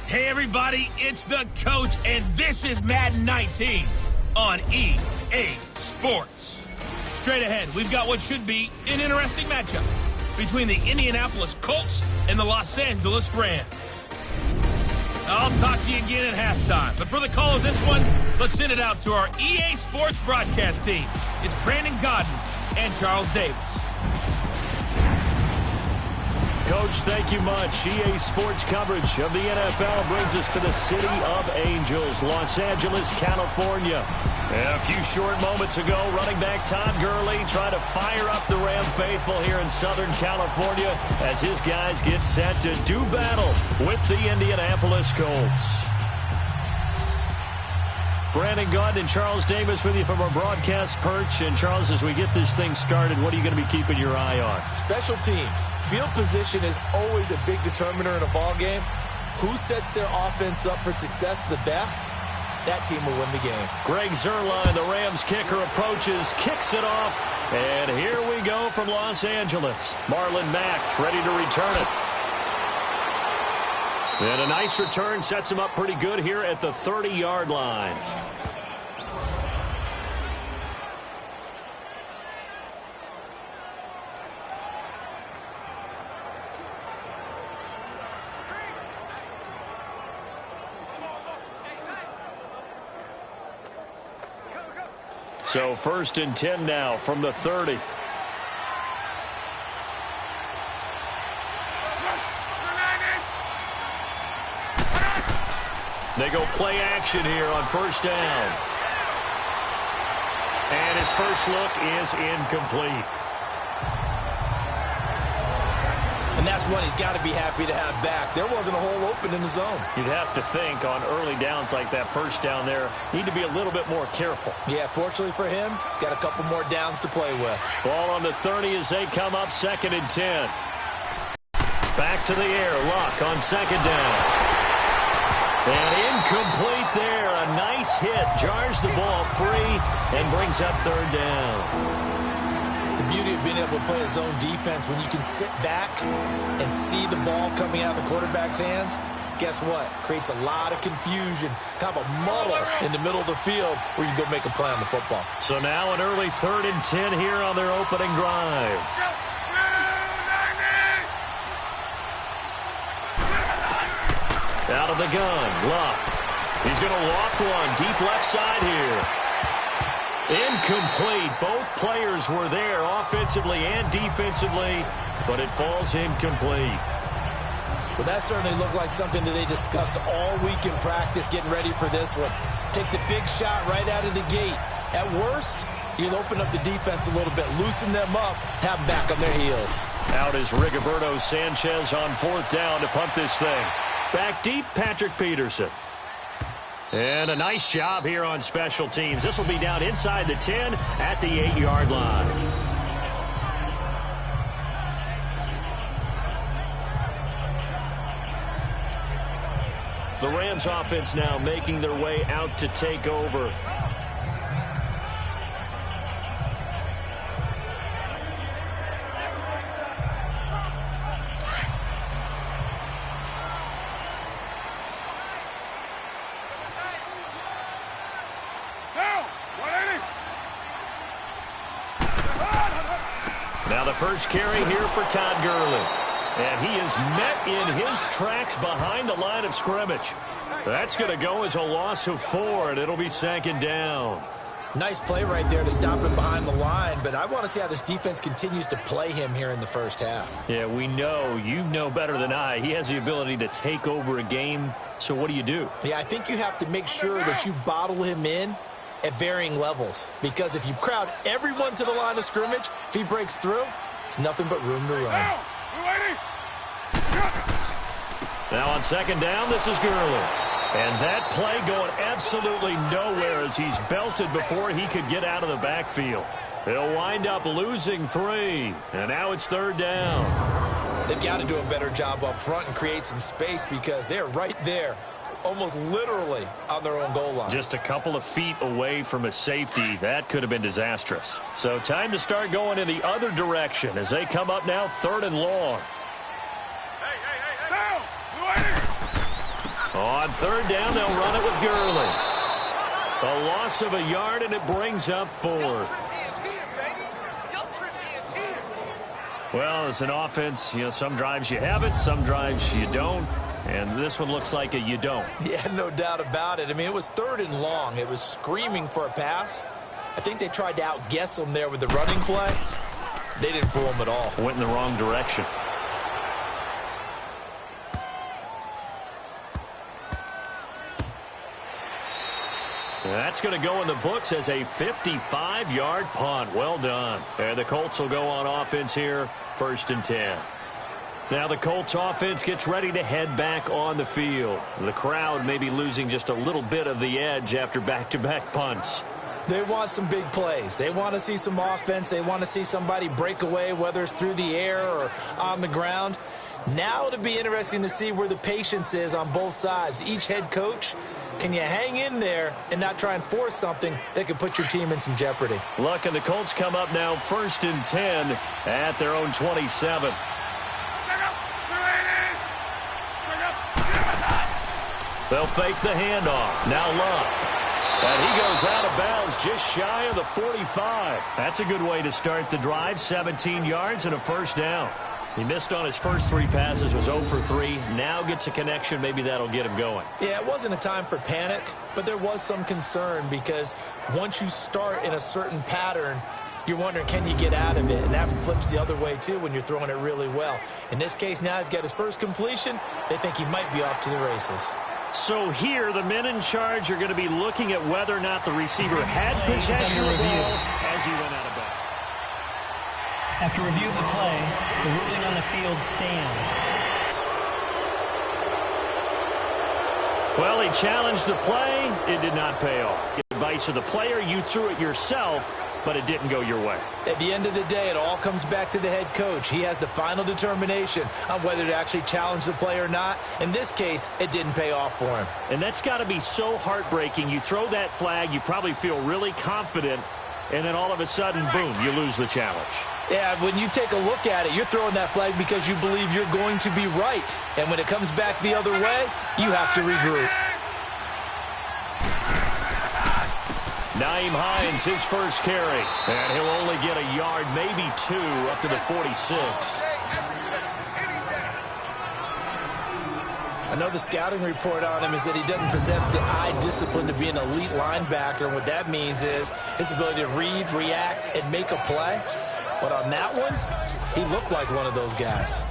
Hey everybody, it's the coach, and this is Madden 19 on EA Sports. Straight ahead, we've got what should be an interesting matchup between the Indianapolis Colts and the Los Angeles Rams. I'll talk to you again at halftime, but for the call of this one, let's send it out to our EA Sports broadcast team. It's Brandon Godden and Charles Davis. Coach, thank you much. EA Sports coverage of the NFL brings us to the City of Angels, Los Angeles, California. A few short moments ago, running back Todd Gurley trying to fire up the Ram faithful here in Southern California as his guys get set to do battle with the Indianapolis Colts. Brandon Godden and Charles Davis with you from our broadcast perch. And, Charles, as we get this thing started, what are you going to be keeping your eye on? Special teams. Field position is always a big determiner in a ball game. Who sets their offense up for success the best, that team will win the game. Greg Zuerlein, the Rams kicker, approaches, kicks it off, and here we go from Los Angeles. Marlon Mack ready to return it. And a nice return sets him up pretty good here at the 30-yard line. So 1st and 10 now from the 30. They go play action here on 1st down. And his first look is incomplete. And that's one he's got to be happy to have back. There wasn't a hole open in the zone. You'd have to think on early downs like that 1st down there, need to be a little bit more careful. Yeah, fortunately for him, got a couple more downs to play with. Ball on the 30 as they come up 2nd and 10. Back to the air. Luck on 2nd down. And incomplete there. A nice hit. Jars the ball free and brings up 3rd down. The beauty of being able to play a zone defense, when you can sit back and see the ball coming out of the quarterback's hands, guess what? Creates a lot of confusion, kind of a muddle in the middle of the field where you go make a play on the football. So now an early 3rd and 10 here on their opening drive. Out of the gun, Luck. He's going to loft one deep left side here. Incomplete. Both players were there offensively and defensively, but it falls incomplete. Well, that certainly looked like something that they discussed all week in practice getting ready for this one. Take the big shot right out of the gate. At worst, you'll open up the defense a little bit, loosen them up, have them back on their heels. Out is Rigoberto Sanchez on 4th down to punt this thing. Back deep, Patrick Peterson. And a nice job here on special teams. This will be down inside the 10 at the 8-yard line. The Rams offense now making their way out to take over. Now the first carry here for Todd Gurley. And he is met in his tracks behind the line of scrimmage. That's going to go as a loss of 4, and it'll be 2nd down. Nice play right there to stop him behind the line, but I want to see how this defense continues to play him here in the 1st half. Yeah, we know, you know better than I, he has the ability to take over a game, so what do? Yeah, I think you have to make sure that you bottle him in at varying levels, because if you crowd everyone to the line of scrimmage, if he breaks through, it's nothing but room to run. Now on 2nd down, this is Gurley. And that play going absolutely nowhere as he's belted before he could get out of the backfield. He'll wind up losing 3. And now it's 3rd down. They've got to do a better job up front and create some space because they're right there, almost literally on their own goal line. Just a couple of feet away from a safety. That could have been disastrous. So time to start going in the other direction as they come up now 3rd and long. On third down, they'll run it with Gurley. A loss of a yard, and it brings up fourth. Well, as an offense, some drives you have it, some drives you don't. And this one looks like a you don't. Yeah, no doubt about it. I mean, it was third and long. It was screaming for a pass. I think they tried to outguess him there with the running play. They didn't fool him at all. Went in the wrong direction. That's going to go in the books as a 55-yard punt. Well done. And the Colts will go on offense here, 1st and 10. Now the Colts offense gets ready to head back on the field. The crowd may be losing just a little bit of the edge after back-to-back punts. They want some big plays. They want to see some offense. They want to see somebody break away, whether it's through the air or on the ground. Now it'll be interesting to see where the patience is on both sides. Each head coach, can you hang in there and not try and force something that could put your team in some jeopardy? Look, and the Colts come up now 1st and 10 at their own 27. They'll fake the handoff. Now Luck. And he goes out of bounds just shy of the 45. That's a good way to start the drive. 17 yards and a 1st down. He missed on his first 3 passes, was 0 for 3. Now gets a connection. Maybe that'll get him going. Yeah, it wasn't a time for panic, but there was some concern because once you start in a certain pattern, you're wondering, can you get out of it? And that flips the other way, too, when you're throwing it really well. In this case, now he's got his first completion. They think he might be off to the races. So here, the men in charge are going to be looking at whether or not the receiver had possession of the ball as he went out of bounds. After review of the play, the ruling on the field stands. Well, he challenged the play. It did not pay off. Advice of the player, you threw it yourself, but it didn't go your way. At the end of the day, it all comes back to the head coach. He has the final determination on whether to actually challenge the play or not. In this case, it didn't pay off for him. And that's got to be so heartbreaking. You throw that flag, you probably feel really confident, and then all of a sudden, boom, you lose the challenge. Yeah, when you take a look at it, you're throwing that flag because you believe you're going to be right. And when it comes back the other way, you have to regroup. Naeem Hines, his first carry. And he'll only get a yard, maybe 2, up to the 46. I know the scouting report on him is that he doesn't possess the eye discipline to be an elite linebacker. And what that means is his ability to read, react, and make a play. But on that one, he looked like one of those guys.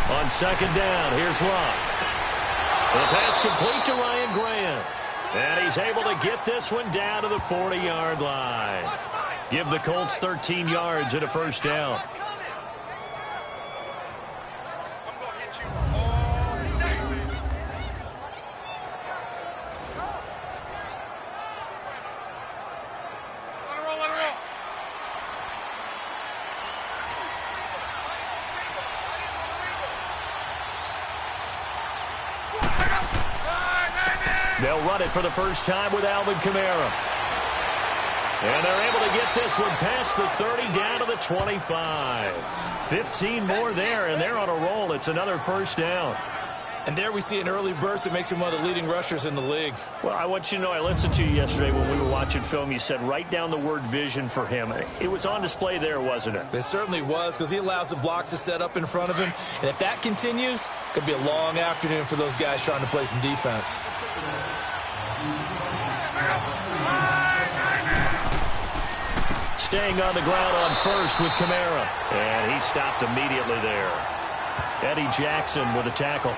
On 2nd down, here's Luck. The pass complete to Ryan Grant. And he's able to get this one down to the 40-yard line. Give the Colts 13 yards and a 1st down. They'll run it for the first time with Alvin Kamara. And they're able to get this one past the 30 down to the 25. 15 more there, and they're on a roll. It's another 1st down. And there we see an early burst that makes him one of the leading rushers in the league. Well, I want you to know, I listened to you yesterday when we were watching film. You said write down the word vision for him. It was on display there, wasn't it? It certainly was, because he allows the blocks to set up in front of him. And if that continues, it could be a long afternoon for those guys trying to play some defense. Staying on the ground on first with Kamara. And he stopped immediately there. Eddie Jackson with a tackle.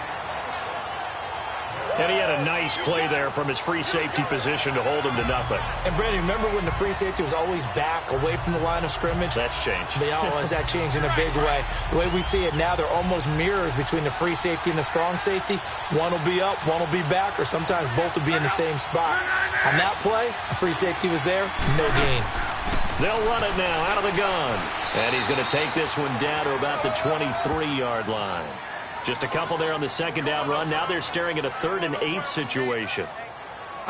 And he had a nice play there from his free safety position to hold him to nothing. And, Brandon, remember when the free safety was always back away from the line of scrimmage? That's changed. That changed in a big way. The way we see it now, they're almost mirrors between the free safety and the strong safety. One will be up, one will be back, or sometimes both will be in the same spot. On that play, the free safety was there, no gain. They'll run it now out of the gun. And he's going to take this one down to about the 23-yard line. Just a couple there on the 2nd down run. Now they're staring at a 3rd and 8 situation.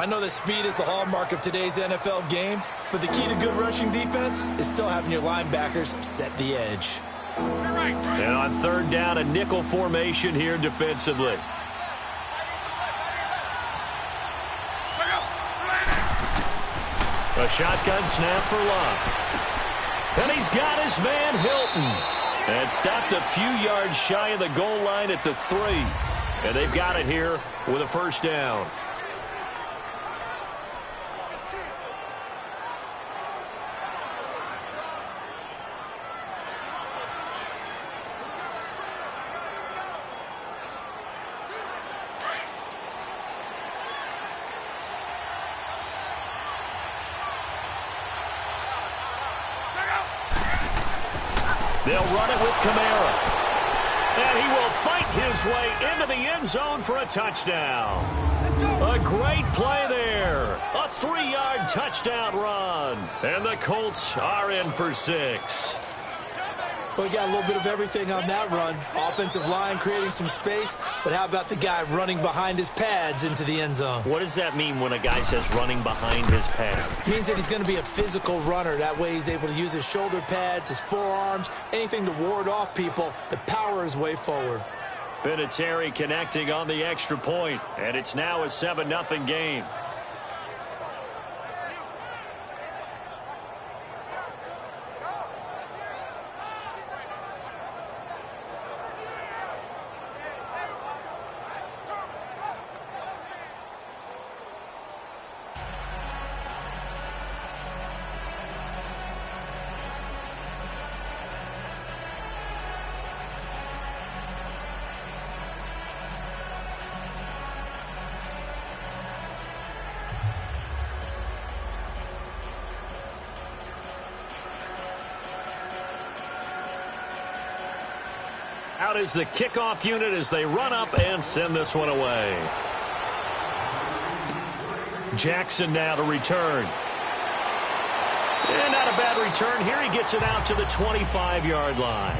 I know that speed is the hallmark of today's NFL game, but the key to good rushing defense is still having your linebackers set the edge. And on third down, a nickel formation here defensively. A shotgun snap for Love. And he's got his man Hilton. And stopped a few yards shy of the goal line at the 3. And they've got it here with a first down. They'll run it with Kamara. And he will fight his way into the end zone for a touchdown. A great play there. A 3-yard touchdown run. And the Colts are in for 6. Well, we got a little bit of everything on that run. Offensive line creating some space, but how about the guy running behind his pads into the end zone? What does that mean when a guy says running behind his pad? It means that he's going to be a physical runner. That way he's able to use his shoulder pads, his forearms, anything to ward off people to power his way forward. Vinatieri connecting on the extra point, and it's now a 7-0 game. Out is the kickoff unit as they run up and send this one away. Jackson now to return. And not a bad return here. He gets it out to the 25-yard line.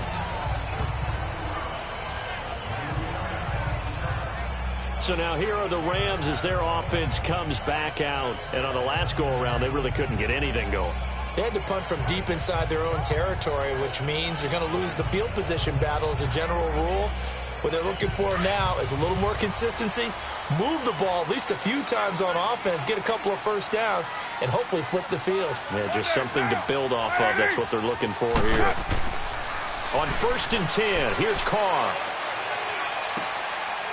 So now here are the Rams as their offense comes back out. And on the last go-around, they really couldn't get anything going. They had to punt from deep inside their own territory, which means they're going to lose the field position battle as a general rule. What they're looking for now is a little more consistency, move the ball at least a few times on offense, get a couple of first downs, and hopefully flip the field. Yeah, just something to build off of. That's what they're looking for here. On 1st and 10, here's Carr.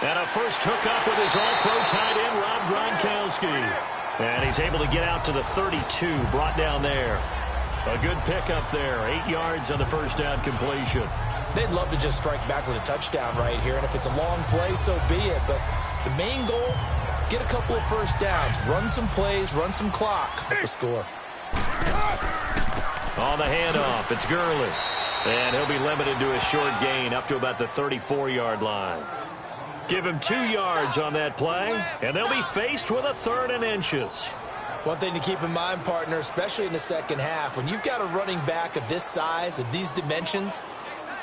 And a first hookup with his all-pro tight end, Rob Gronkowski. And he's able to get out to the 32, brought down there. A good pickup there, 8 yards on the first down completion. They'd love to just strike back with a touchdown right here, and if it's a long play, so be it. But the main goal, get a couple of first downs, run some plays, run some clock, up a score. On the handoff, it's Gurley. And he'll be limited to a short gain up to about the 34-yard line. Give him 2 yards on that play, and they'll be faced with a 3rd and inches. One thing to keep in mind, partner, especially in the second half, when you've got a running back of this size, of these dimensions,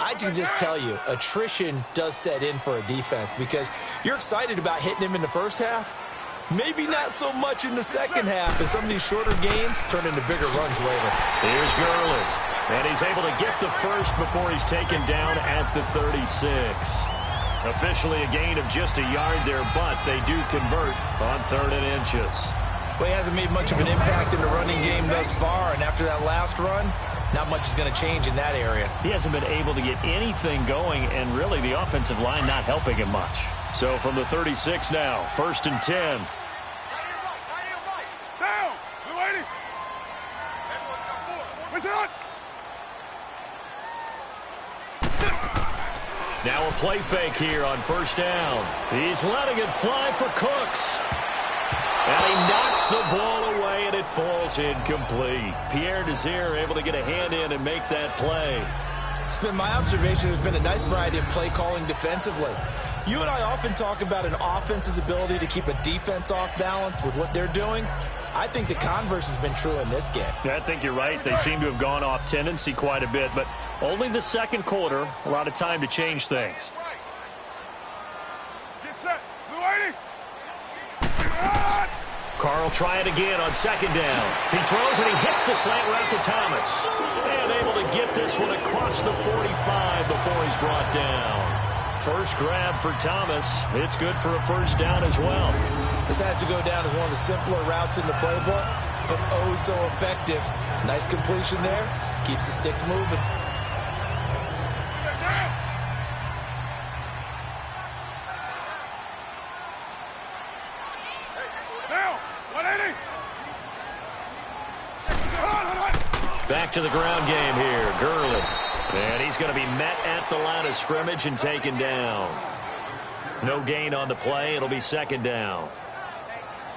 I can just tell you, attrition does set in for a defense because you're excited about hitting him in the first half, maybe not so much in the second half, and some of these shorter gains turn into bigger runs later. Here's Gurley, and he's able to get the first before he's taken down at the 36. Officially a gain of just a yard there, but they do convert on 3rd and inches. Well, he hasn't made much of an impact in the running game thus far, and after that last run, not much is going to change in that area. He hasn't been able to get anything going, and really the offensive line not helping him much. So from the 36 now, 1st and 10. Down! Blue 80! What's it on? Now a play fake here on 1st down. He's letting it fly for Cooks. And he knocks the ball away, and it falls incomplete. Pierre Desir able to get a hand in and make that play. It's been my observation there's been a nice variety of play calling defensively. You and I often talk about an offense's ability to keep a defense off balance with what they're doing. I think the converse has been true in this game. Yeah, I think you're right. They seem to have gone off tendency quite a bit, but only the second quarter, a lot of time to change things. Get set. Blue 80. Carl try it again on second down. He throws and he hits the slant route to Thomas. And able to get this one across the 45 before he's brought down. First grab for Thomas. It's good for a first down as well. This has to go down as one of the simpler routes in the playbook, but oh so effective. Nice completion there. Keeps the sticks moving. Back to the ground game here. Gurley. And he's going to be met at the line of scrimmage and taken down. No gain on the play. It'll be second down.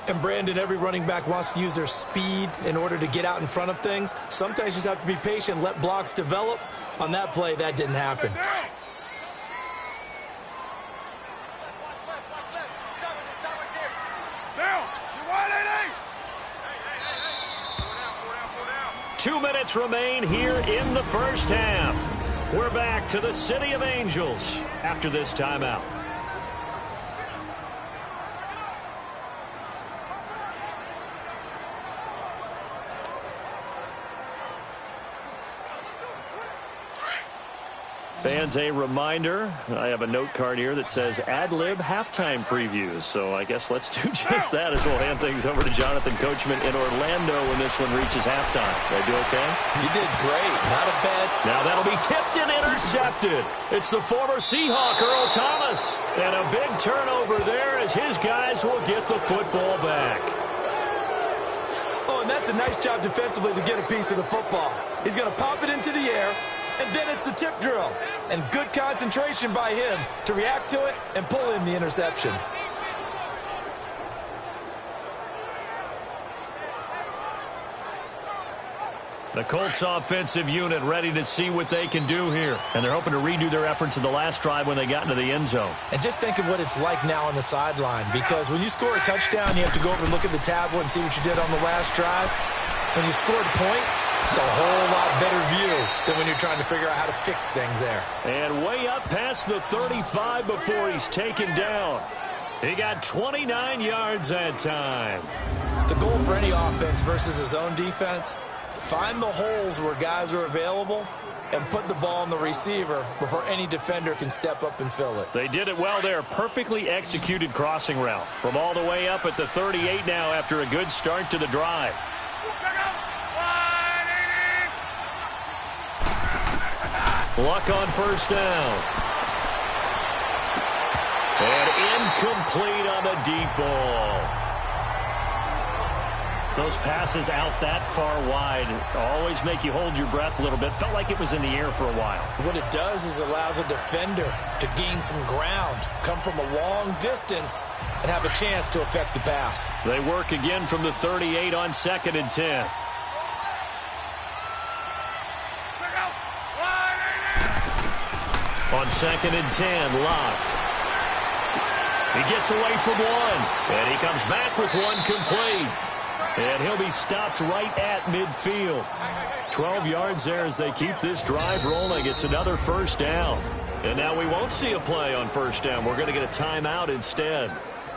And Brandon, every running back wants to use their speed in order to get out in front of things. Sometimes you just have to be patient, let blocks develop. On that play, that didn't happen. 2 minutes remain here in the first half. We're back to the City of Angels after this timeout. Fans, a reminder, I have a note card here that says ad-lib halftime previews. So I guess let's do just that as we'll hand things over to Jonathan Coachman in Orlando when this one reaches halftime. Did I do okay? You did great. Not a bad. Now that'll be tipped and intercepted. It's the former Seahawk, Earl Thomas. And a big turnover there as his guys will get the football back. Oh, and that's a nice job defensively to get a piece of the football. He's going to pop it into the air. And then it's the tip drill. And good concentration by him to react to it and pull in the interception. The Colts offensive unit ready to see what they can do here. And they're hoping to redo their efforts in the last drive when they got into the end zone. And just think of what it's like now on the sideline. Because when you score a touchdown, you have to go over and look at the tablet and see what you did on the last drive. When you scored points, it's a whole lot better view than when you're trying to figure out how to fix things there. And way up past the 35 before he's taken down. He got 29 yards that time. The goal for any offense versus his own defense, find the holes where guys are available and put the ball on the receiver before any defender can step up and fill it. They did it well there. Perfectly executed crossing route. From all the way up at the 38 now after a good start to the drive. Luck on first down. And incomplete on the deep ball. Those passes out that far wide always make you hold your breath a little bit. Felt like it was in the air for a while. What it does is allows a defender to gain some ground, come from a long distance, and have a chance to affect the pass. They work again from the 38 on 2nd and 10. On 2nd and 10, Locke. He gets away from one, and he comes back with one complete. And he'll be stopped right at midfield. 12 yards there as they keep this drive rolling. It's another first down. And now we won't see a play on first down. We're going to get a timeout instead,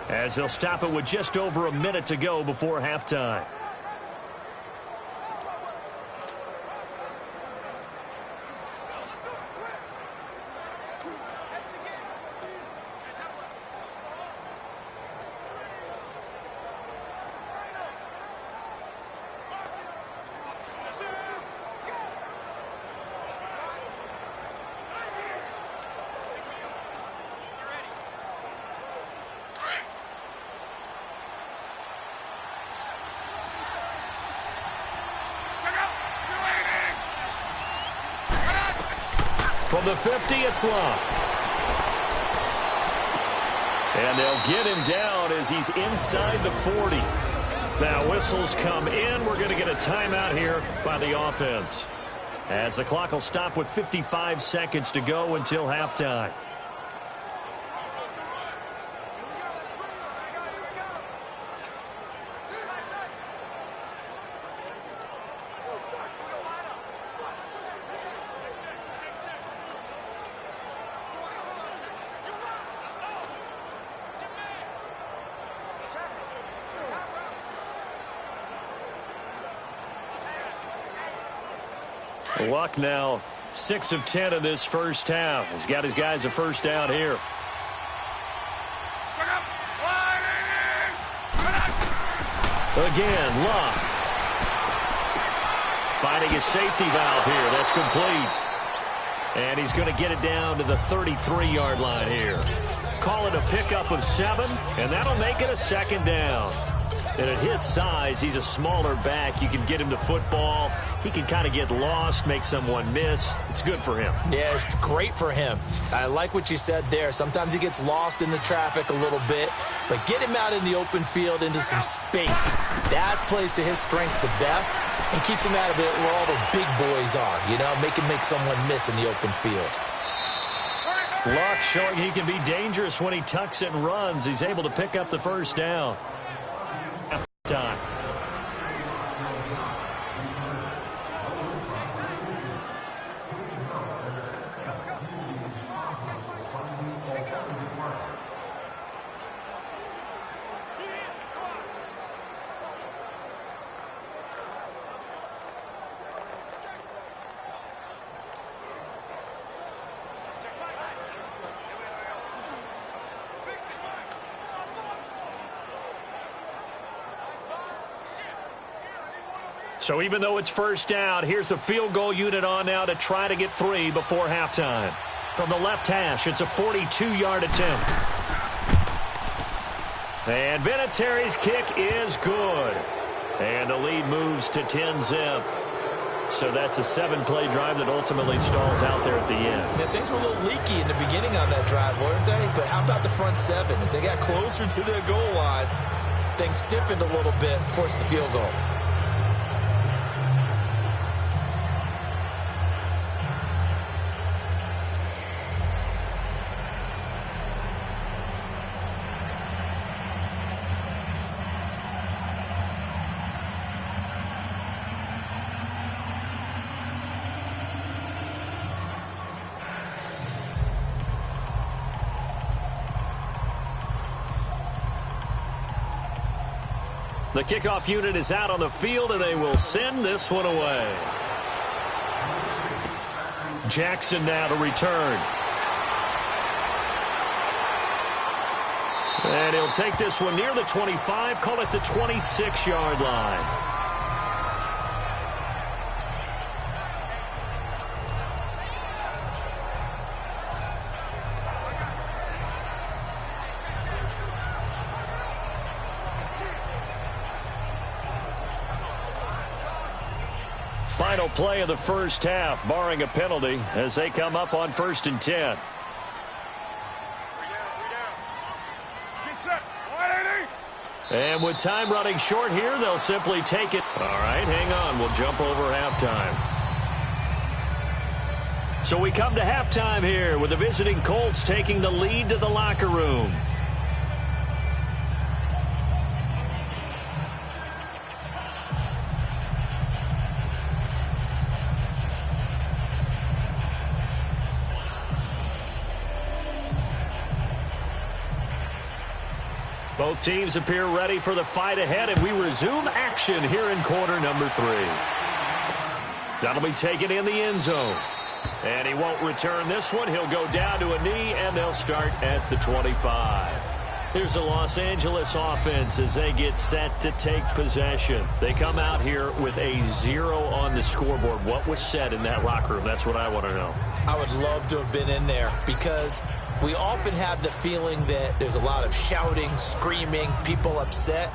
as they'll stop it with just over a minute to go before halftime. From the 50, it's Locke. And they'll get him down as he's inside the 40. Now whistles come in. We're going to get a timeout here by the offense, as the clock will stop with 55 seconds to go until halftime. Luck now 6 of 10 in this first half. He's got his guys a first down here. Again, Luck. Finding his safety valve here. That's complete. And he's going to get it down to the 33-yard line here. Call it a pickup of 7, and that'll make it a second down. And at his size, he's a smaller back. You can get him to football. He can kind of get lost, make someone miss. It's good for him. Yeah, it's great for him. I like what you said there. Sometimes he gets lost in the traffic a little bit, but get him out in the open field into some space. That plays to his strengths the best and keeps him out of it where all the big boys are, you know, make someone miss in the open field. Luck showing he can be dangerous when he tucks it and runs. He's able to pick up the first down. Time. So even though it's first down, here's the field goal unit on now to try to get 3 before halftime. From the left hash, it's a 42-yard attempt. And Vinatieri's kick is good. And the lead moves to 10-zip. So that's a 7-play drive that ultimately stalls out there at the end. Yeah, things were a little leaky in the beginning on that drive, weren't they? But how about the front 7? As they got closer to their goal line, things stiffened a little bit and forced the field goal. The kickoff unit is out on the field, and they will send this one away. Jackson now to return. And he'll take this one near the 25, call it the 26-yard line. Final play of the first half, barring a penalty, as they come up on 1st and 10. And with time running short here, they'll simply take it. All right, hang on. We'll jump over halftime. So we come to halftime here with the visiting Colts taking the lead to the locker room. Both teams appear ready for the fight ahead, and we resume action here in quarter number 3. That'll be taken in the end zone. And he won't return this one. He'll go down to a knee, and they'll start at the 25. Here's the Los Angeles offense as they get set to take possession. They come out here with a 0 on the scoreboard. What was said in that locker room? That's what I want to know. I would love to have been in there because we often have the feeling that there's a lot of shouting, screaming, people upset.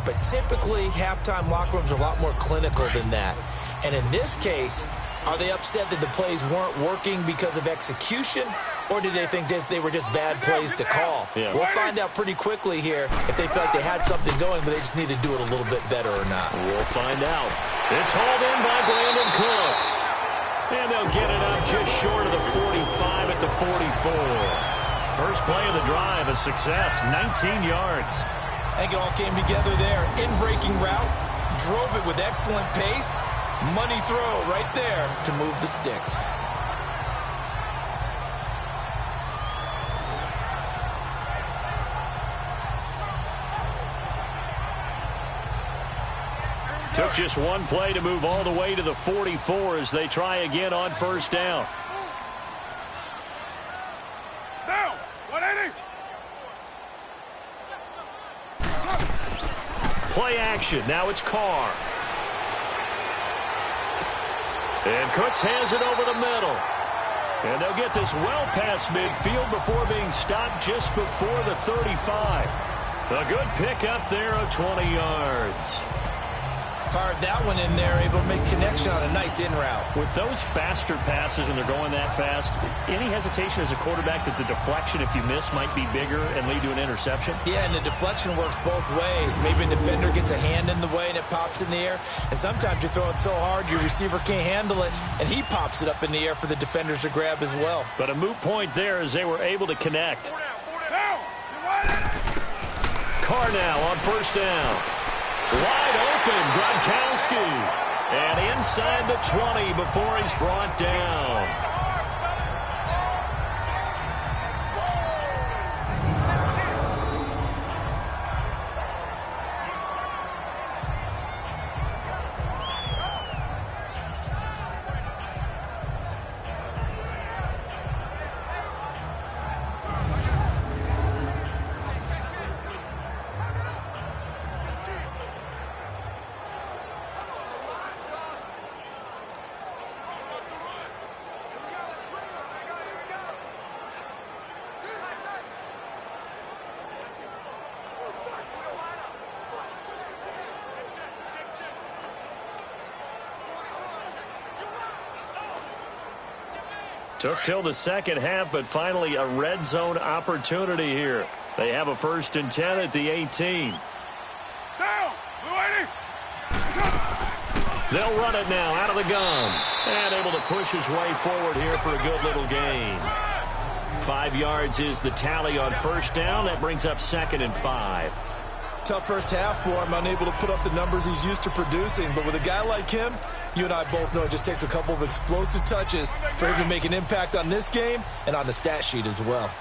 But typically, halftime locker rooms are a lot more clinical than that. And in this case, are they upset that the plays weren't working because of execution? Or did they think they were just bad plays to call? Yeah. We'll find out pretty quickly here if they feel like they had something going, but they just need to do it a little bit better or not. We'll find out. It's hauled in by Brandon Cooks. And they'll get it up just short of the 45 at the 44. First play of the drive, a success, 19 yards. I think it all came together there. In-breaking route, drove it with excellent pace. Money throw right there to move the sticks. Took just one play to move all the way to the 44 as they try again on first down. Down, 180. Play action. Now it's Carr. And Cooks has it over the middle. And they'll get this well past midfield before being stopped just before the 35. A good pickup there of 20 yards. Fired that one in there, able to make connection on a nice in route. With those faster passes and they're going that fast, any hesitation as a quarterback that the deflection, if you miss, might be bigger and lead to an interception? Yeah, and the deflection works both ways. Maybe a defender gets a hand in the way and it pops in the air. And sometimes you throw it so hard your receiver can't handle it, and he pops it up in the air for the defenders to grab as well. But a moot point there as they were able to connect. Carr now on first down. Wide open, Gronkowski. And inside the 20 before he's brought down. Took till the second half, but finally a red zone opportunity here. They have a 1st and 10 at the 18. Down, They'll run it now out of the gun. And able to push his way forward here for a good little gain. 5 yards is the tally on first down. That brings up 2nd and 5. Tough first half for him, unable to put up the numbers he's used to producing. But with a guy like him, you and I both know it just takes a couple of explosive touches for him to make an impact on this game and on the stat sheet as well.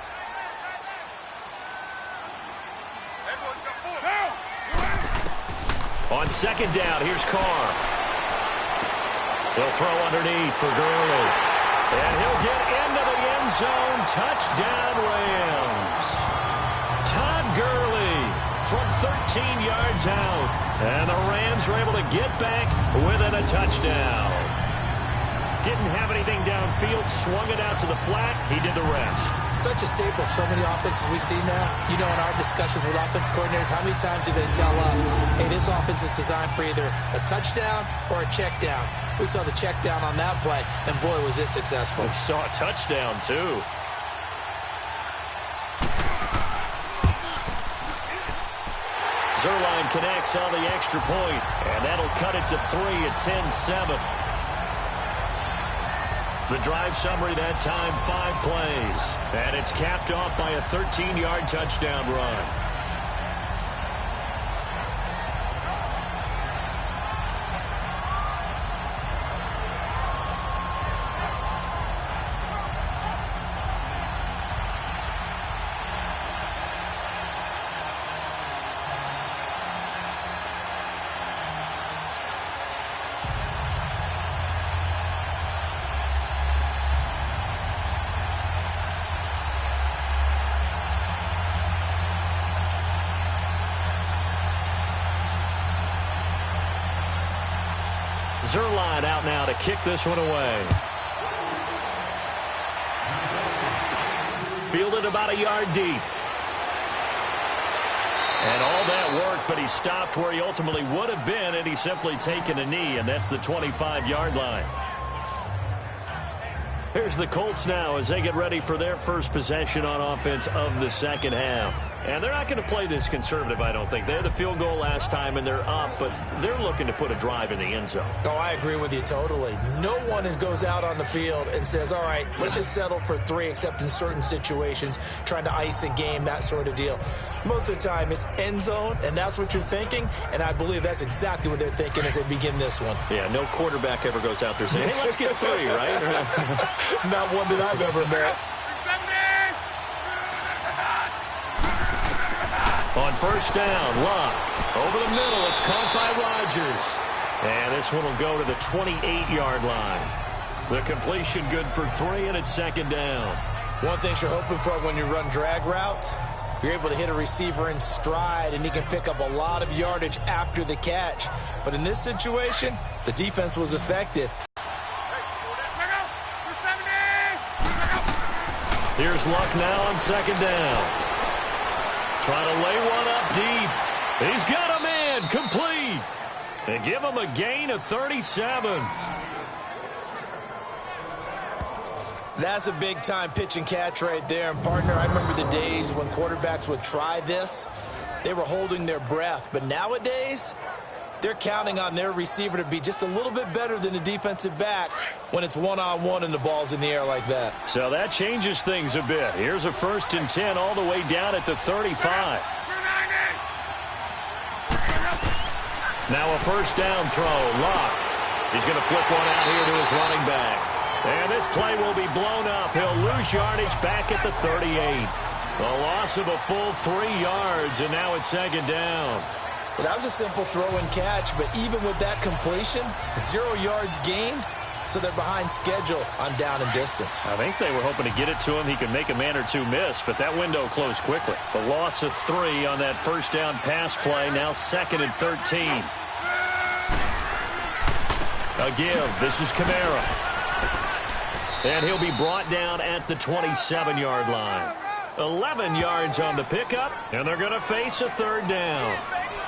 On second down, here's Carr. He'll throw underneath for Gurley. And he'll get into the end zone. Touchdown, Rams. Todd Gurley from 13 yards out. And the Rams are able to get back within a touchdown. Didn't have anything downfield, swung it out to the flat. He did the rest. Such a staple of so many offenses we see now. You know, in our discussions with offense coordinators, how many times do they tell us, hey, this offense is designed for either a touchdown or a check down. We saw the check down on that play, and boy, was it successful. We saw a touchdown, too. Zerline connects on the extra point, and that'll cut it to 3 at 10-7. The drive summary that time, 5 plays. And it's capped off by a 13-yard touchdown run. Zerline out now to kick this one away. Fielded about a yard deep. And all that work, but he stopped where he ultimately would have been, and he's simply taken a knee, and that's the 25-yard line. Here's the Colts now as they get ready for their first possession on offense of the second half. And they're not going to play this conservative, I don't think. They had the field goal last time, and they're up, but they're looking to put a drive in the end zone. Oh, I agree with you totally. No one goes out on the field and says, all right, let's just settle for 3, except in certain situations, trying to ice a game, that sort of deal. Most of the time, it's end zone, and that's what you're thinking, and I believe that's exactly what they're thinking as they begin this one. Yeah, no quarterback ever goes out there saying, hey, let's get 3, right? Not one that I've ever met. On first down, Luck. Over the middle, it's caught by Rodgers. And this one will go to the 28-yard line. The completion good for 3, and it's second down. One thing you're hoping for when you run drag routes, you're able to hit a receiver in stride, and he can pick up a lot of yardage after the catch. But in this situation, the defense was effective. Here's Luck now on second down. Trying to lay one up deep. He's got a man complete. They give him a gain of 37. That's a big-time pitch and catch right there. And, partner, I remember the days when quarterbacks would try this. They were holding their breath. But nowadays, they're counting on their receiver to be just a little bit better than the defensive back when it's one-on-one and the ball's in the air like that. So that changes things a bit. Here's a 1st and 10 all the way down at the 35. Now a first down throw. Luck. He's going to flip one out here to his running back. And this play will be blown up. He'll lose yardage back at the 38. The loss of a full 3 yards, and now it's second down. Well, that was a simple throw and catch, but even with that completion, 0 yards gained, so they're behind schedule on down and distance. I think they were hoping to get it to him. He could make a man or two miss, but that window closed quickly. The loss of 3 on that first down pass play, now 2nd and 13. A give. This is Kamara. And he'll be brought down at the 27-yard line. 11 yards on the pickup, and they're going to face a 3rd down.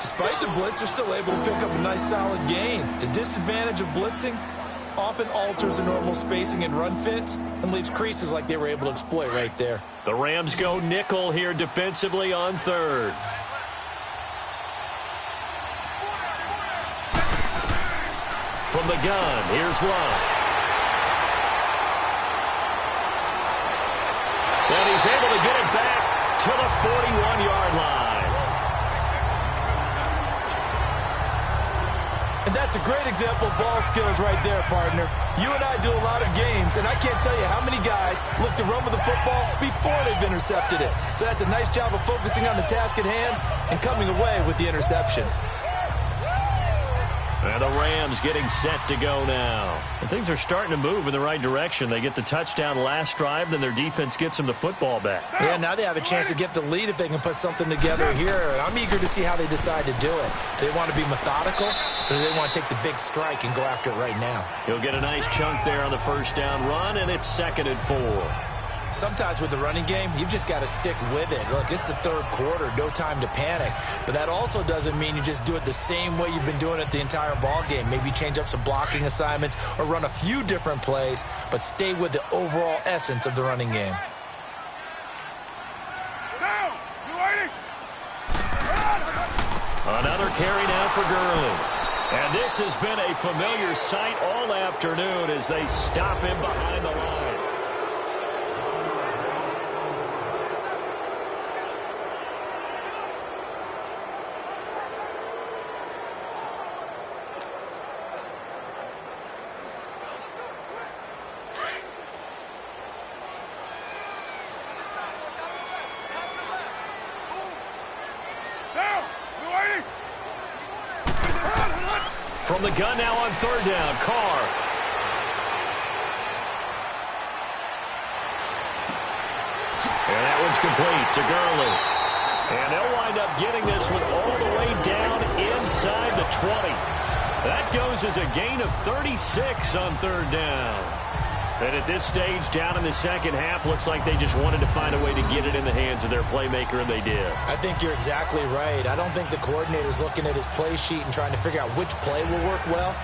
Despite the blitz, they're still able to pick up a nice solid gain. The disadvantage of blitzing often alters the normal spacing and run fits and leaves creases like they were able to exploit right there. The Rams go nickel here defensively on 3rd. From the gun, here's Luck. And he's able to get it back to the 41-yard line. And that's a great example of ball skills right there, partner. You and I do a lot of games, and I can't tell you how many guys look to run with the football before they've intercepted it. So that's a nice job of focusing on the task at hand and coming away with the interception. And the Rams getting set to go now. And things are starting to move in the right direction. They get the touchdown last drive, then their defense gets them the football back. Yeah, now they have a chance to get the lead if they can put something together here. And I'm eager to see how they decide to do it. Do they want to be methodical, or do they want to take the big strike and go after it right now? He'll get a nice chunk there on the first down run, and it's 2nd and 4. Sometimes with the running game, you've just got to stick with it. Look, it's the 3rd quarter, no time to panic. But that also doesn't mean you just do it the same way you've been doing it the entire ball game. Maybe change up some blocking assignments or run a few different plays, but stay with the overall essence of the running game. Another carry now for Gurley. And this has been a familiar sight all afternoon as they stop him behind the line. From the gun now on 3rd down, Carr. And that one's complete to Gurley. And they'll wind up getting this one all the way down inside the 20. That goes as a gain of 36 on 3rd down. And at this stage, down in the second half, looks like they just wanted to find a way to get it in the hands of their playmaker, and they did. I think you're exactly right. I don't think the coordinator's looking at his play sheet and trying to figure out which play will work well.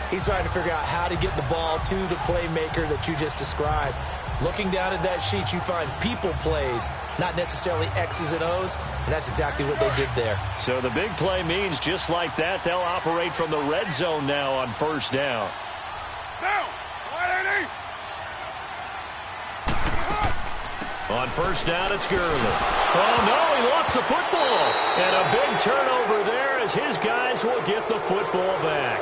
He's trying to figure out how to get the ball to the playmaker that you just described. Looking down at that sheet, you find people plays, not necessarily X's and O's, and that's exactly what they did there. So the big play means just like that, they'll operate from the red zone now on 1st down. On 1st down, it's Gurley. Oh, no, he lost the football. And a big turnover there as his guys will get the football back.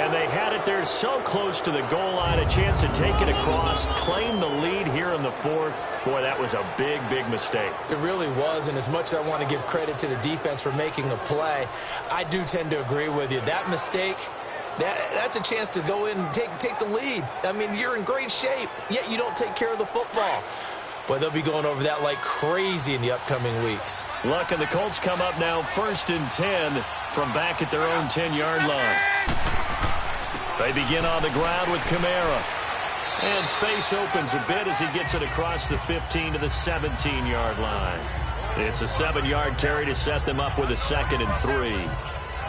And they had it there so close to the goal line, a chance to take it across, claim the lead here in the fourth. Boy, that was a big, big mistake. It really was, and as much as I want to give credit to the defense for making the play, I do tend to agree with you. That mistake, that's a chance to go in and take the lead. I mean, you're in great shape, yet you don't take care of the football. But they'll be going over that like crazy in the upcoming weeks. Luck and the Colts come up now 1st and 10 from back at their own 10-yard line. They begin on the ground with Kamara. And space opens a bit as he gets it across the 15 to the 17-yard line. It's a 7-yard carry to set them up with a 2nd and 3.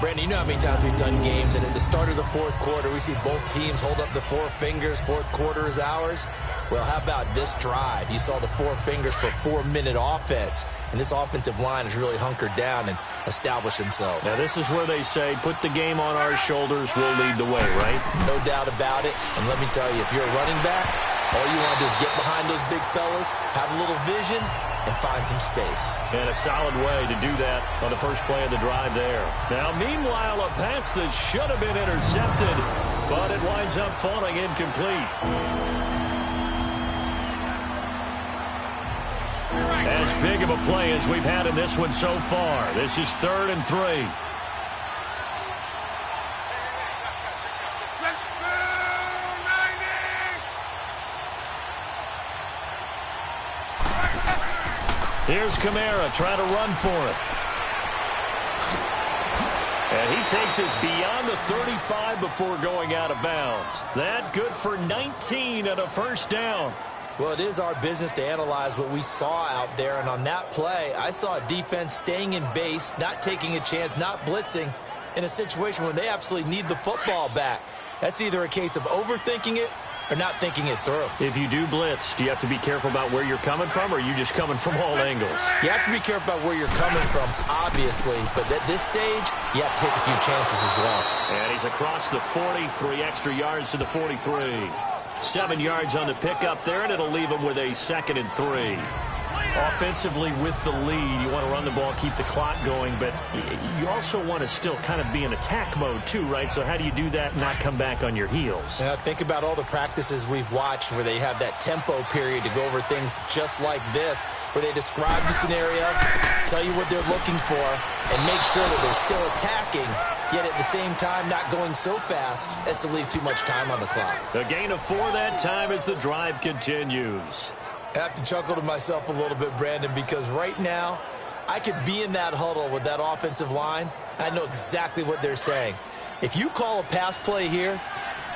Brandon, you know how many times we've done games, and at the start of the fourth quarter, we see both teams hold up the 4 fingers, fourth quarter is ours. Well, how about this drive? You saw the 4 fingers for 4-minute offense, and this offensive line has really hunkered down and established themselves. Now, this is where they say, put the game on our shoulders, we'll lead the way, right? No doubt about it, and let me tell you, if you're a running back, all you want to do is get behind those big fellas, have a little vision, and find some space. And a solid way to do that on the first play of the drive there. Now, meanwhile, a pass that should have been intercepted, but it winds up falling incomplete. As big of a play as we've had in this one so far. This is 3rd and 3. Here's Kamara trying to run for it. And he takes us beyond the 35 before going out of bounds. That good for 19 and a first down. Well, it is our business to analyze what we saw out there, and on that play, I saw a defense staying in base, not taking a chance, not blitzing, in a situation where they absolutely need the football back. That's either a case of overthinking it or not thinking it through. If you do blitz, do you have to be careful about where you're coming from, or are you just coming from all angles? You have to be careful about where you're coming from, obviously, but at this stage, you have to take a few chances as well. And he's across the 40, 3 extra yards to the 43. 7 yards on the pickup there, and it'll leave him with a 2nd and 3. Offensively with the lead, you want to run the ball, keep the clock going, but you also want to still kind of be in attack mode too, right? So how do you do that and not come back on your heels? Now, think about all the practices we've watched where they have that tempo period to go over things just like this, where they describe the scenario, tell you what they're looking for, and make sure that they're still attacking, yet at the same time not going so fast as to leave too much time on the clock. A gain of 4 that time as the drive continues. I have to chuckle to myself a little bit, Brandon, because right now I could be in that huddle with that offensive line, and I know exactly what they're saying. If you call a pass play here,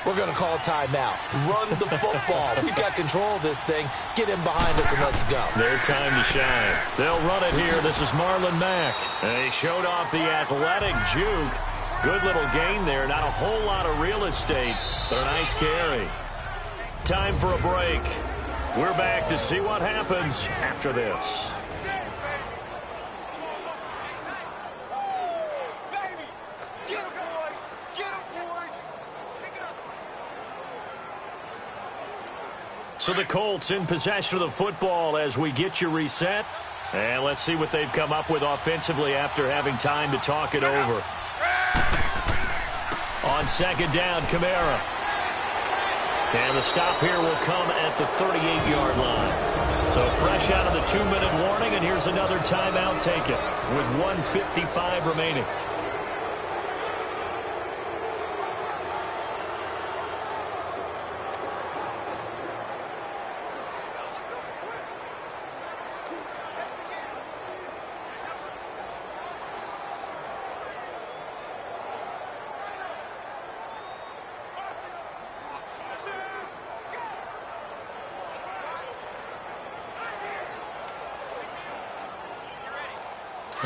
we're going to call a timeout. Run the football. We've got control of this thing. Get in behind us and let's go. Their time to shine. They'll run it here. This is Marlon Mack. And he showed off the athletic juke. Good little gain there. Not a whole lot of real estate, but a nice carry. Time for a break. We're back to see what happens after this. So the Colts in possession of the football as we get you reset. And let's see what they've come up with offensively after having time to talk it over. On 2nd down, Kamara. And the stop here will come at the 38-yard line. So fresh out of the 2-minute warning, and here's another timeout taken with 1:55 remaining.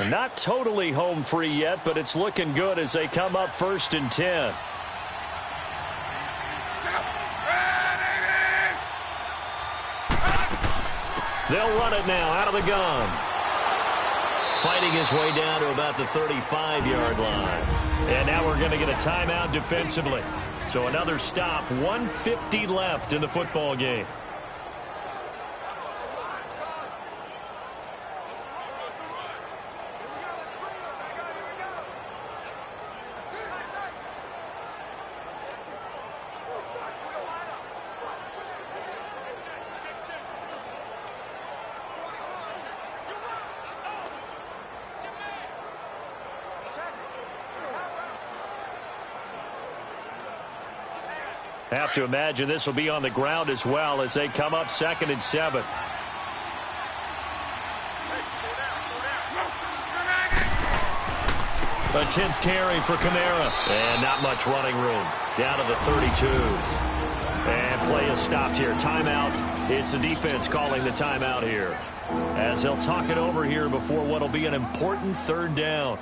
Not totally home free yet, but it's looking good as they come up 1st and 10. They'll run it now out of the gun. Fighting his way down to about the 35-yard line. And now we're going to get a timeout defensively. So another stop, 1:50 left in the football game. Have to imagine this will be on the ground as well as they come up 2nd and 7. A 10th carry for Kamara. And not much running room. Down to the 32. And play is stopped here. Timeout. It's the defense calling the timeout here, as they'll talk it over here before what will be an important 3rd down.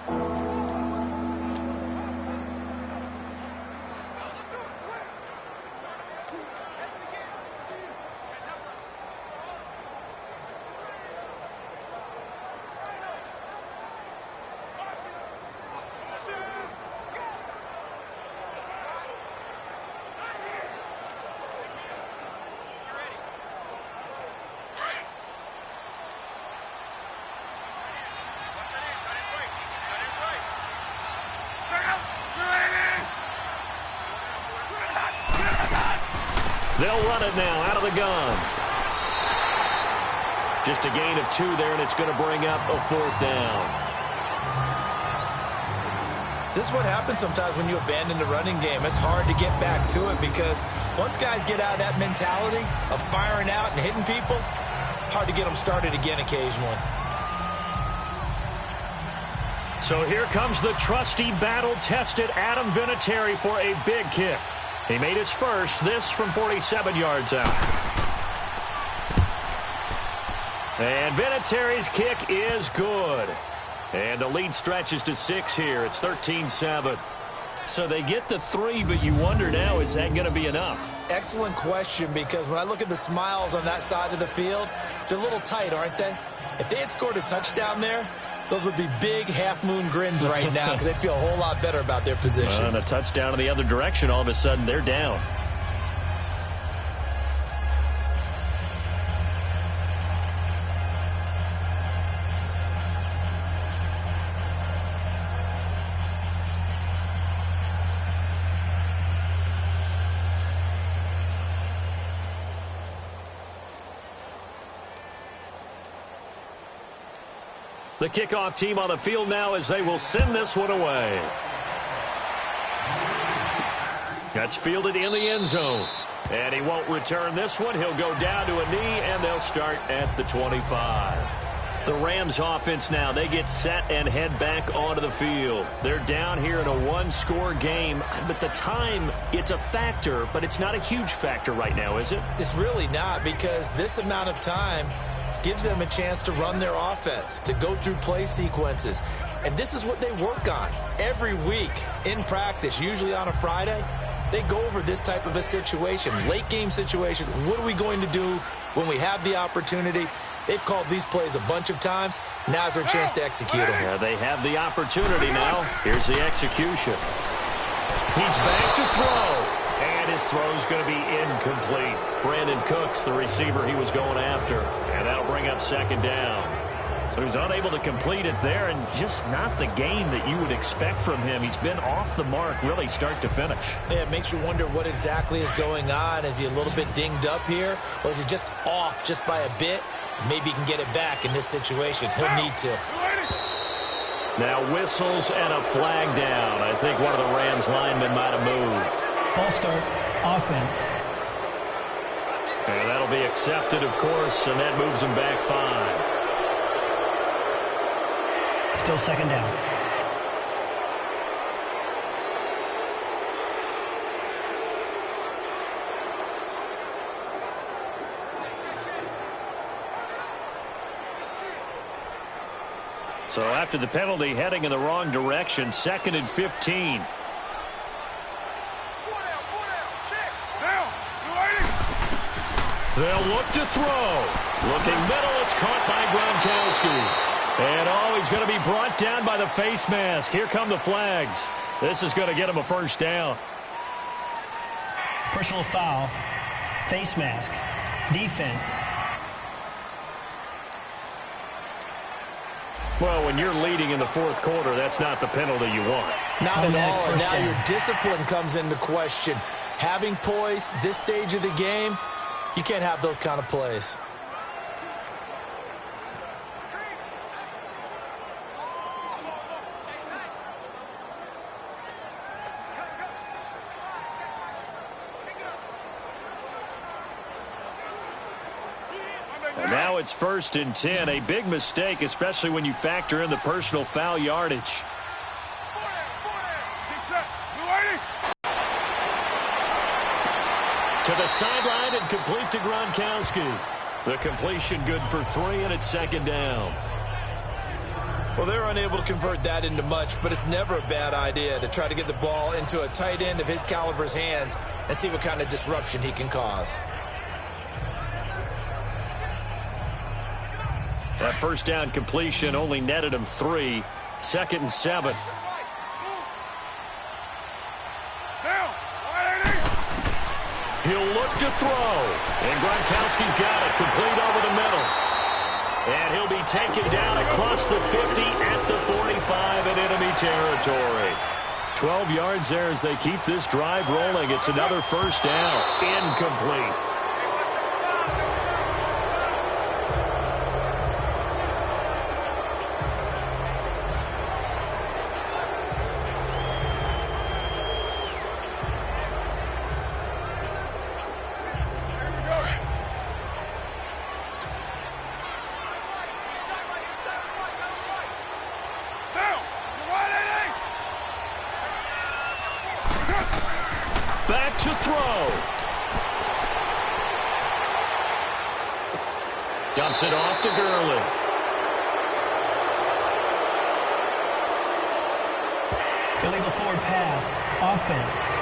They'll run it now out of the gun. Just a gain of 2 there, and it's going to bring up a 4th down. This is what happens sometimes when you abandon the running game. It's hard to get back to it because once guys get out of that mentality of firing out and hitting people, hard to get them started again occasionally. So here comes the trusty, battle-tested Adam Vinatieri for a big kick. He made his first, this from 47 yards out. And Vinatieri's kick is good. And the lead stretches to 6 here. It's 13-7. So they get the 3, but you wonder now, is that going to be enough? Excellent question, because when I look at the smiles on that side of the field, they're a little tight, aren't they? If they had scored a touchdown there, those would be big half-moon grins right now because they'd feel a whole lot better about their position. And a touchdown in the other direction, all of a sudden they're down. The kickoff team on the field now as they will send this one away. That's fielded in the end zone. And he won't return this one. He'll go down to a knee, and they'll start at the 25. The Rams offense now, they get set and head back onto the field. They're down here in a one-score game. But the time, it's a factor, but it's not a huge factor right now, is it? It's really not, because this amount of time gives them a chance to run their offense, to go through play sequences. And this is what they work on every week in practice, usually on a Friday. They go over this type of a situation, late game situation. What are we going to do when we have the opportunity? They've called these plays a bunch of times. Now's their chance to execute them. Yeah, they have the opportunity now. Here's the execution. He's back to throw. And his throw's going to be incomplete. Brandon Cooks, the receiver he was going after. And that'll bring up 2nd down. So he's unable to complete it there, and just not the game that you would expect from him. He's been off the mark really start to finish. Yeah, it makes you wonder what exactly is going on. Is he a little bit dinged up here, or is he just off just by a bit? Maybe he can get it back in this situation. He'll need to. Now whistles and a flag down. I think one of the Rams linemen might have moved. False start, offense. And that'll be accepted, of course, and that moves him back 5. Still 2nd down. So after the penalty, heading in the wrong direction, 2nd and 15. They'll look to throw. Looking middle, it's caught by Gronkowski. And he's going to be brought down by the face mask. Here come the flags. This is going to get him a 1st down. Personal foul, face mask, defense. Well, when you're leading in the 4th quarter, that's not the penalty you want. Not at all. And now down. your discipline comes into question. Having poise, this stage of the game, you can't have those kind of plays. Now it's 1st and 10. A big mistake, especially when you factor in the personal foul yardage. Get set. Blue 80. To the sideline and complete to Gronkowski. The completion good for 3, and it's 2nd down. Well, they're unable to convert that into much, but it's never a bad idea to try to get the ball into a tight end of his caliber's hands and see what kind of disruption he can cause. That 1st down completion only netted him 3. 2nd and 7. Down. 180. He'll look to throw. And Gronkowski's got it. Complete over the middle. And he'll be taken down across the 50 at the 45 in enemy territory. 12 yards there as they keep this drive rolling. It's another 1st down. Incomplete. Back to throw. Dumps it off to Gurley. Illegal forward pass. Offense.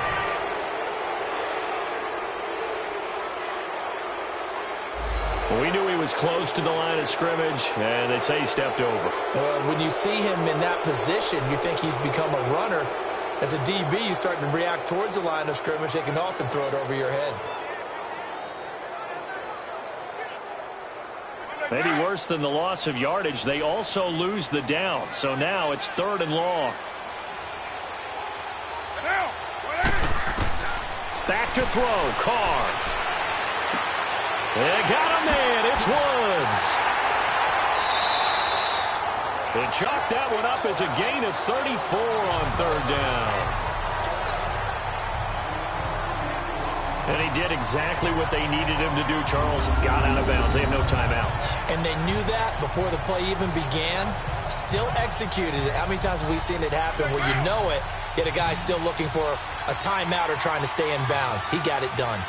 We knew he was close to the line of scrimmage, and they say he stepped over. Well, when you see him in that position, you think he's become a runner. As a DB, you start to react towards the line of scrimmage. They can often throw it over your head. Maybe worse than the loss of yardage, they also lose the down. So now it's 3rd and long. Down. 180. Back to throw. Carr. They got him in. It's Woods. They chalked that one up as a gain of 34 on 3rd down. And he did exactly what they needed him to do, Charles. Got out of bounds. They have no timeouts. And they knew that before the play even began. Still executed it. How many times have we seen it happen where you know it, yet a guy still looking for a timeout or trying to stay in bounds? He got it done.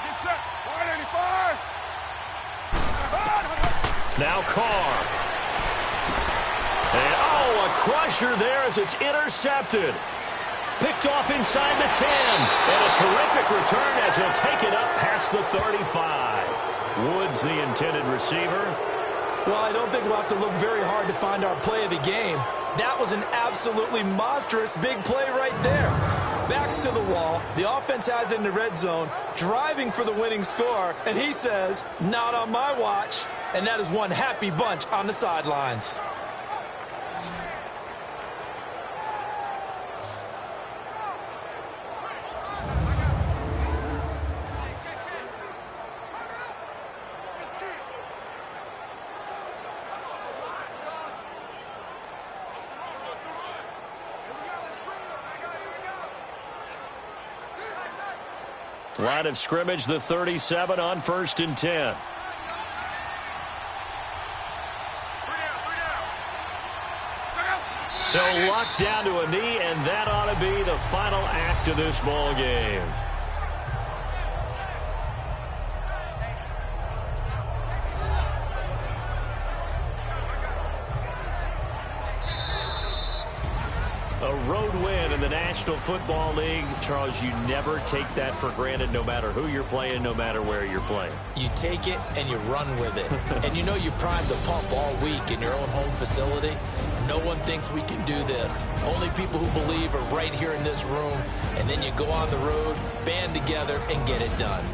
Get set. 185. Now Carr. And, a crusher there as it's intercepted. Picked off inside the 10. And a terrific return as he'll take it up past the 35. Woods, the intended receiver. Well, I don't think we'll have to look very hard to find our play of the game. That was an absolutely monstrous big play right there. Backs to the wall. The offense has it in the red zone, driving for the winning score. And he says, not on my watch. And that is one happy bunch on the sidelines. Line of scrimmage, the 37 on 1st and 10. So locked down to a knee, and that ought to be the final act of this ball game. A road win in the National Football League. Charles, you never take that for granted, no matter who you're playing, no matter where you're playing. You take it and you run with it. And you know you primed the pump all week in your own home facility. No one thinks we can do this. Only people who believe are right here in this room. And then you go on the road, band together, and get it done.